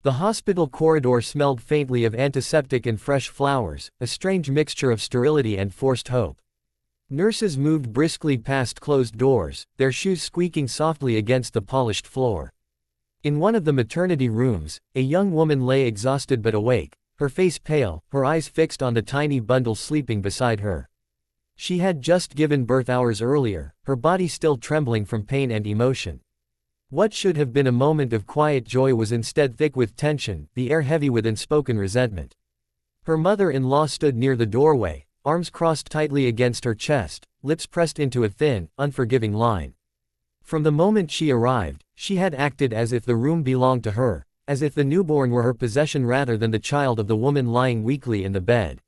The hospital corridor smelled faintly of antiseptic and fresh flowers, a strange mixture of sterility and forced hope. Nurses moved briskly past closed doors, their shoes squeaking softly against the polished floor. In one of the maternity rooms, a young woman lay exhausted but awake, her face pale, her eyes fixed on the tiny bundle sleeping beside her. She had just given birth hours earlier, her body still trembling from pain and emotion. What should have been a moment of quiet joy was instead thick with tension, the air heavy with unspoken resentment. Her mother-in-law stood near the doorway, arms crossed tightly against her chest, lips pressed into a thin, unforgiving line. From the moment she arrived, she had acted as if the room belonged to her, as if the newborn were her possession rather than the child of the woman lying weakly in the bed.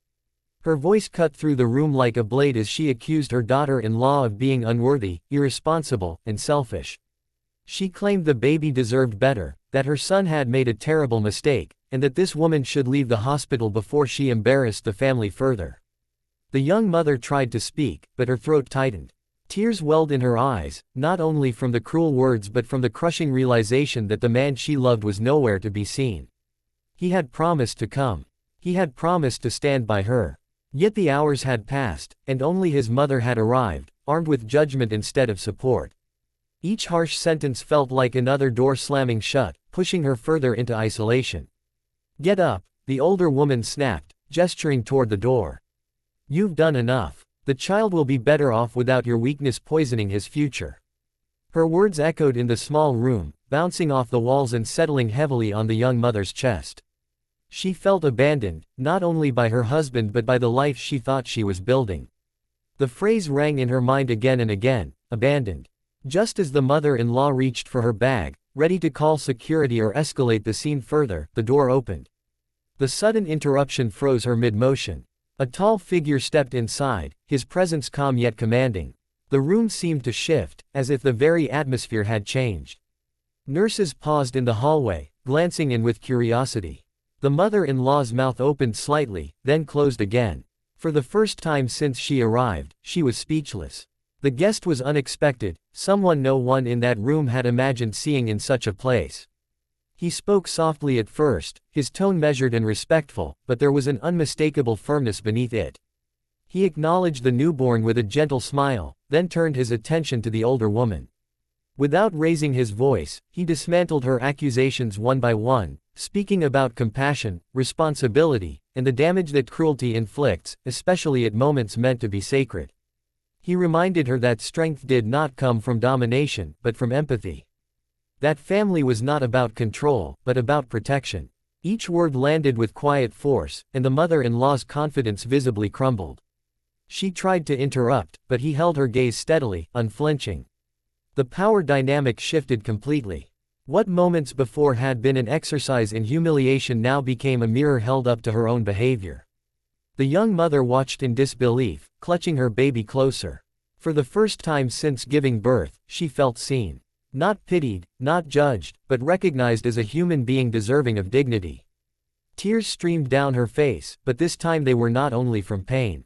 Her voice cut through the room like a blade as she accused her daughter-in-law of being unworthy, irresponsible, and selfish. She claimed the baby deserved better, that her son had made a terrible mistake, and that this woman should leave the hospital before she embarrassed the family further. The young mother tried to speak, but her throat tightened. Tears welled in her eyes, not only from the cruel words but from the crushing realization that the man she loved was nowhere to be seen. He had promised to come. He had promised to stand by her. Yet the hours had passed, and only his mother had arrived, armed with judgment instead of support. Each harsh sentence felt like another door slamming shut, pushing her further into isolation. "Get up," the older woman snapped, gesturing toward the door. "You've done enough. The child will be better off without your weakness poisoning his future." Her words echoed in the small room, bouncing off the walls and settling heavily on the young mother's chest. She felt abandoned, not only by her husband but by the life she thought she was building. The phrase rang in her mind again and again, abandoned. Just as the mother-in-law reached for her bag, ready to call security or escalate the scene further, the door opened. The sudden interruption froze her mid-motion. A tall figure stepped inside, his presence calm yet commanding. The room seemed to shift, as if the very atmosphere had changed. Nurses paused in the hallway, glancing in with curiosity. The mother-in-law's mouth opened slightly, then closed again. For the first time since she arrived, she was speechless. The guest was unexpected, someone no one in that room had imagined seeing in such a place. He spoke softly at first, his tone measured and respectful, but there was an unmistakable firmness beneath it. He acknowledged the newborn with a gentle smile, then turned his attention to the older woman. Without raising his voice, he dismantled her accusations one by one, speaking about compassion, responsibility, and the damage that cruelty inflicts, especially at moments meant to be sacred. He reminded her that strength did not come from domination, but from empathy. That family was not about control, but about protection. Each word landed with quiet force, and the mother-in-law's confidence visibly crumbled. She tried to interrupt, but he held her gaze steadily, unflinching. The power dynamic shifted completely. What moments before had been an exercise in humiliation now became a mirror held up to her own behavior. The young mother watched in disbelief, clutching her baby closer. For the first time since giving birth, she felt seen. Not pitied, not judged, but recognized as a human being deserving of dignity. Tears streamed down her face, but this time they were not only from pain.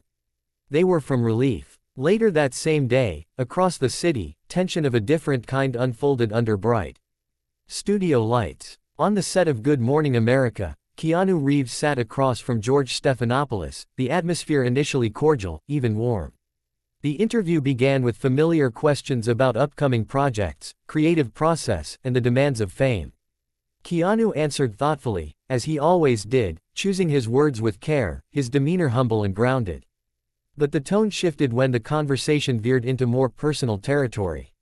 They were from relief. Later that same day, across the city, tension of a different kind unfolded under bright studio lights. On the set of Good Morning America, Keanu Reeves sat across from George Stephanopoulos, the atmosphere initially cordial, even warm. The interview began with familiar questions about upcoming projects, creative process, and the demands of fame. Keanu answered thoughtfully, as he always did, choosing his words with care, his demeanor humble and grounded. But the tone shifted when the conversation veered into more personal territory.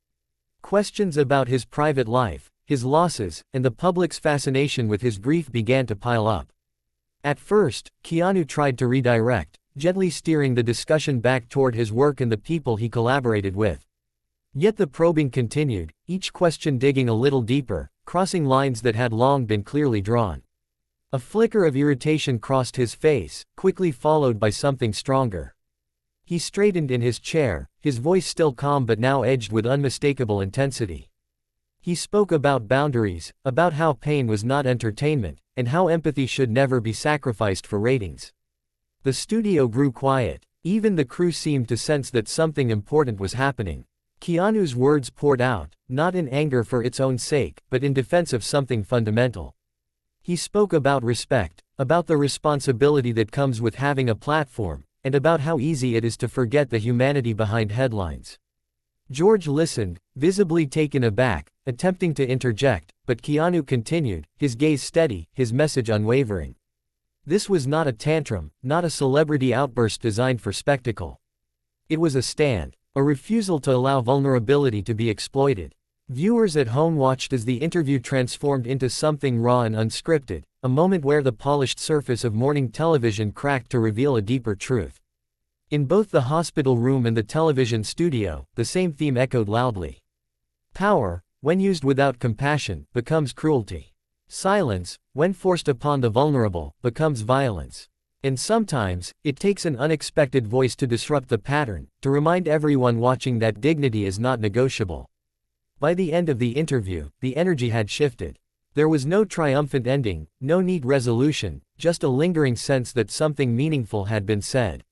Questions about his private life, his losses, and the public's fascination with his grief began to pile up. At first, Keanu tried to redirect, gently steering the discussion back toward his work and the people he collaborated with. Yet the probing continued, each question digging a little deeper, crossing lines that had long been clearly drawn. A flicker of irritation crossed his face, quickly followed by something stronger. He straightened in his chair, his voice still calm but now edged with unmistakable intensity. He spoke about boundaries, about how pain was not entertainment, and how empathy should never be sacrificed for ratings. The studio grew quiet. Even the crew seemed to sense that something important was happening. Keanu's words poured out, not in anger for its own sake, but in defense of something fundamental. He spoke about respect, about the responsibility that comes with having a platform, and about how easy it is to forget the humanity behind headlines. George listened, visibly taken aback, attempting to interject, but Keanu continued, his gaze steady, his message unwavering. This was not a tantrum, not a celebrity outburst designed for spectacle. It was a stand, a refusal to allow vulnerability to be exploited. Viewers at home watched as the interview transformed into something raw and unscripted, a moment where the polished surface of morning television cracked to reveal a deeper truth. In both the hospital room and the television studio, the same theme echoed loudly. Power, when used without compassion, becomes cruelty. Silence, when forced upon the vulnerable, becomes violence. And sometimes, it takes an unexpected voice to disrupt the pattern, to remind everyone watching that dignity is not negotiable. By the end of the interview, the energy had shifted. There was no triumphant ending, no neat resolution, just a lingering sense that something meaningful had been said.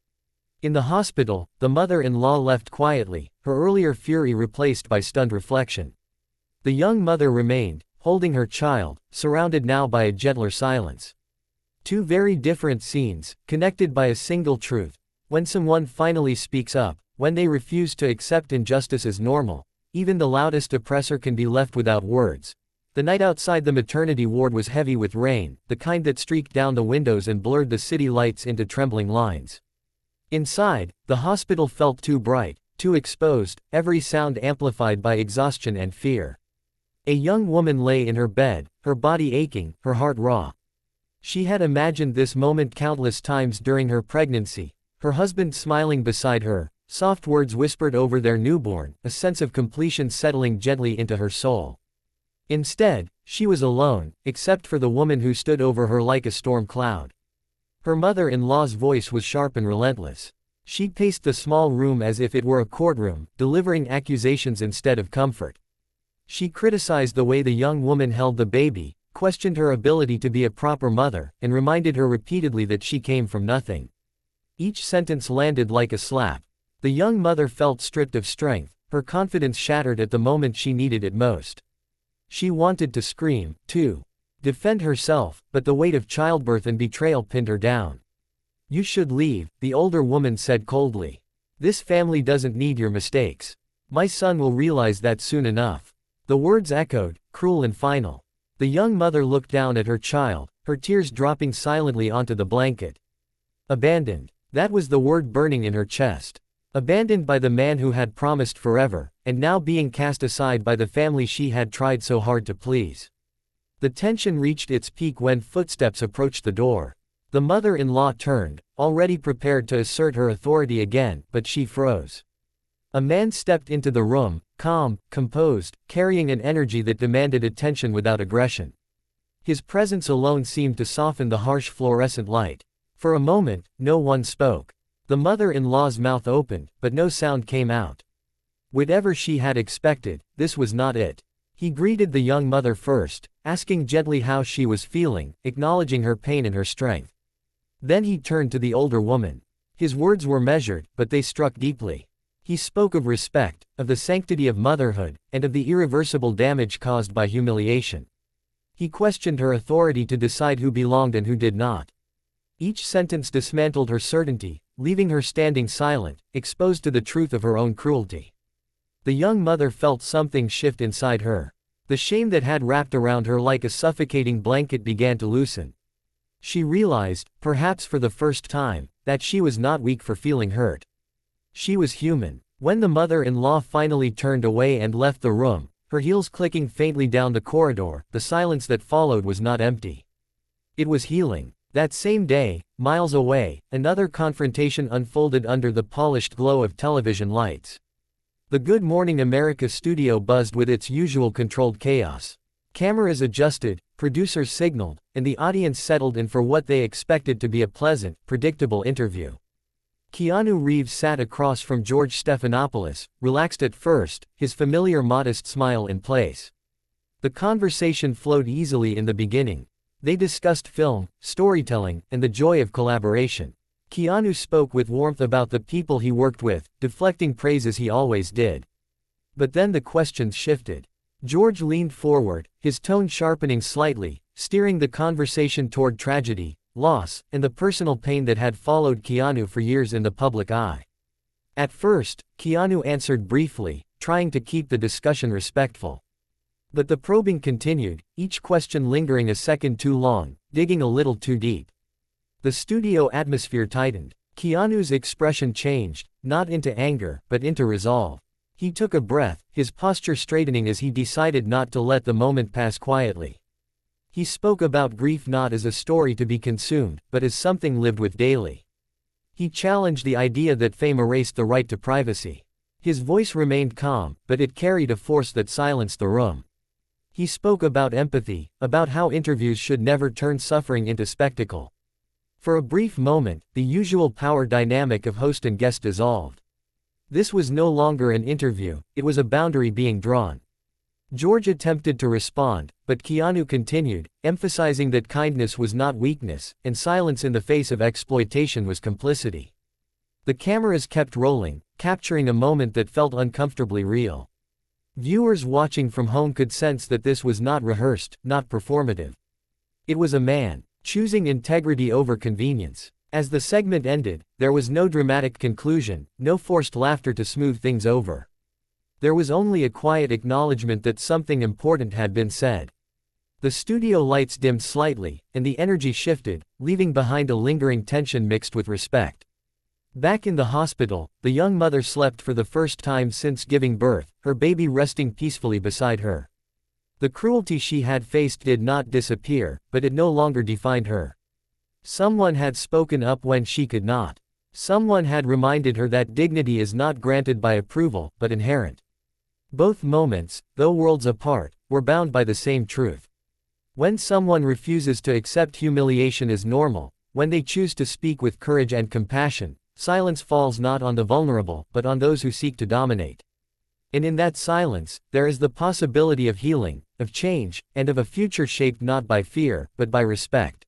In the hospital, the mother-in-law left quietly, her earlier fury replaced by stunned reflection. The young mother remained, holding her child, surrounded now by a gentler silence. Two very different scenes, connected by a single truth. When someone finally speaks up, when they refuse to accept injustice as normal, even the loudest oppressor can be left without words. The night outside the maternity ward was heavy with rain, the kind that streaked down the windows and blurred the city lights into trembling lines. Inside, the hospital felt too bright, too exposed, every sound amplified by exhaustion and fear. A young woman lay in her bed, her body aching, her heart raw. She had imagined this moment countless times during her pregnancy, her husband smiling beside her, soft words whispered over their newborn, a sense of completion settling gently into her soul. Instead, she was alone, except for the woman who stood over her like a storm cloud. Her mother-in-law's voice was sharp and relentless. She paced the small room as if it were a courtroom, delivering accusations instead of comfort. She criticized the way the young woman held the baby, questioned her ability to be a proper mother, and reminded her repeatedly that she came from nothing. Each sentence landed like a slap. The young mother felt stripped of strength, her confidence shattered at the moment she needed it most. She wanted to scream, too. Defend herself, but the weight of childbirth and betrayal pinned her down. You should leave, the older woman said coldly. This family doesn't need your mistakes. My son will realize that soon enough. The words echoed, cruel and final. The young mother looked down at her child, her tears dropping silently onto the blanket. Abandoned. That was the word burning in her chest. Abandoned by the man who had promised forever, and now being cast aside by the family she had tried so hard to please. The tension reached its peak when footsteps approached the door. The mother-in-law turned, already prepared to assert her authority again, but she froze. A man stepped into the room, calm, composed, carrying an energy that demanded attention without aggression. His presence alone seemed to soften the harsh fluorescent light. For a moment, no one spoke. The mother-in-law's mouth opened, but no sound came out. Whatever she had expected, this was not it. He greeted the young mother first, asking gently how she was feeling, acknowledging her pain and her strength. Then he turned to the older woman. His words were measured, but they struck deeply. He spoke of respect, of the sanctity of motherhood, and of the irreversible damage caused by humiliation. He questioned her authority to decide who belonged and who did not. Each sentence dismantled her certainty, leaving her standing silent, exposed to the truth of her own cruelty. The young mother felt something shift inside her. The shame that had wrapped around her like a suffocating blanket began to loosen. She realized, perhaps for the first time, that she was not weak for feeling hurt. She was human. When the mother-in-law finally turned away and left the room, her heels clicking faintly down the corridor, the silence that followed was not empty. It was healing. That same day, miles away, another confrontation unfolded under the polished glow of television lights. The Good Morning America studio buzzed with its usual controlled chaos. Cameras adjusted, producers signaled, and the audience settled in for what they expected to be a pleasant, predictable interview. Keanu Reeves sat across from George Stephanopoulos, relaxed at first, his familiar modest smile in place. The conversation flowed easily in the beginning. They discussed film, storytelling, and the joy of collaboration. Keanu spoke with warmth about the people he worked with, deflecting praise as he always did. But then the questions shifted. George leaned forward, his tone sharpening slightly, steering the conversation toward tragedy, loss, and the personal pain that had followed Keanu for years in the public eye. At first, Keanu answered briefly, trying to keep the discussion respectful. But the probing continued, each question lingering a second too long, digging a little too deep. The studio atmosphere tightened. Keanu's expression changed, not into anger, but into resolve. He took a breath, his posture straightening as he decided not to let the moment pass quietly. He spoke about grief not as a story to be consumed, but as something lived with daily. He challenged the idea that fame erased the right to privacy. His voice remained calm, but it carried a force that silenced the room. He spoke about empathy, about how interviews should never turn suffering into spectacle. For a brief moment, the usual power dynamic of host and guest dissolved. This was no longer an interview, it was a boundary being drawn. George attempted to respond, but Keanu continued, emphasizing that kindness was not weakness, and silence in the face of exploitation was complicity. The cameras kept rolling, capturing a moment that felt uncomfortably real. Viewers watching from home could sense that this was not rehearsed, not performative. It was a man, choosing integrity over convenience. As the segment ended, there was no dramatic conclusion, no forced laughter to smooth things over. There was only a quiet acknowledgement that something important had been said. The studio lights dimmed slightly, and the energy shifted, leaving behind a lingering tension mixed with respect. Back in the hospital, the young mother slept for the first time since giving birth, her baby resting peacefully beside her. The cruelty she had faced did not disappear, but it no longer defined her. Someone had spoken up when she could not. Someone had reminded her that dignity is not granted by approval, but inherent. Both moments, though worlds apart, were bound by the same truth. When someone refuses to accept humiliation as normal, when they choose to speak with courage and compassion, silence falls not on the vulnerable, but on those who seek to dominate. And in that silence, there is the possibility of healing, of change, and of a future shaped not by fear, but by respect.